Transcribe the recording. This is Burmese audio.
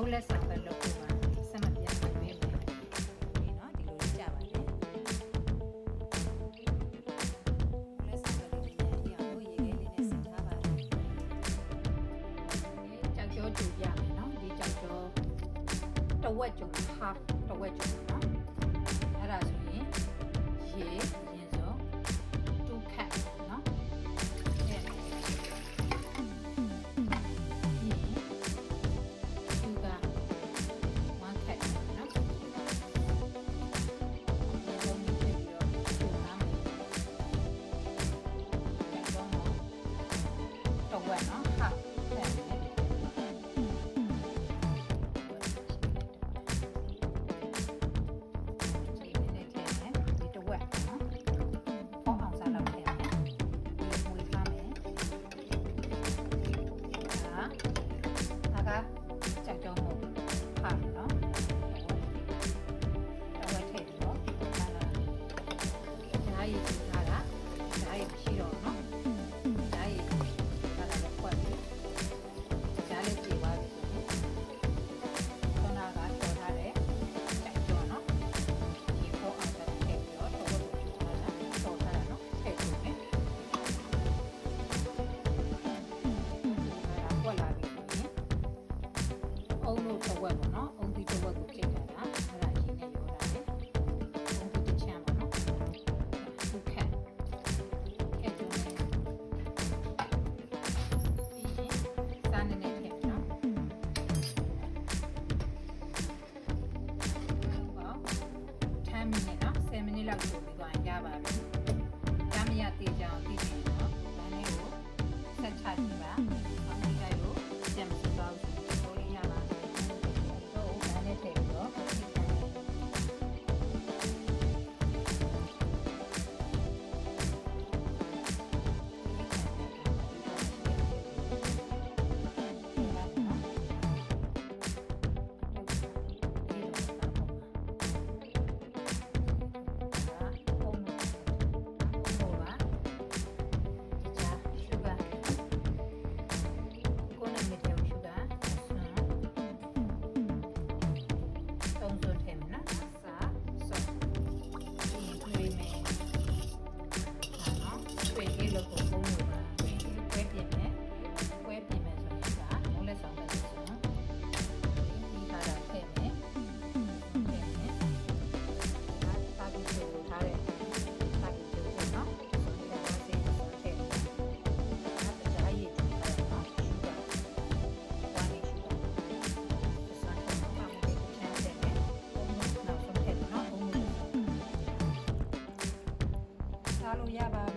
ဟုတ်လက်ဆောင်ပဲလုပ်ဖို့ပါဆက်မပြတ်ပေးမယ်ဒီနော်ဒီလိုကြပါလေလက်ဆောင်ပဲလုပ်ရင်ဒီအောင်လို့ရေခဲလေးနဲ့ဆက်ထားပါလေကြောက်ကြောတူပြမယ်နော်ဒီကြောက်ကြောတဝက်ကျော် half တဝက်ကျော်နော်အဲ့ဒါဆိုရင်ရေရင်စုံ2 cup နော်အုံလို့တစ်ဝက်ပေါ့နော်အုံဒီတစ်ဝက်ကိုကြိတ်ထားတာအဲ့ဒါရင်းနဲ့ရောတာလေအုံဒီတစ်ချမ်းပေါ့နော်သူခက်ခက်ကြုံနေပြီးရင်စားနေနေဖြစ်နော်ပေါ့10 မိနစ်နော်10 မိနစ်လောက်ဆိုပြီးတော့ရပါပြီ။ဒါမရသေးကြအောင်သိနေနော်။ဒါလေးကိုဆက်ချကြည့်ပါ။အောင်းလိုက်လို့ကြံမစတော့ဘူး။ရပါတော့ဒါနဲ့ထည့်ပြီးတော့စားလို့ရပါ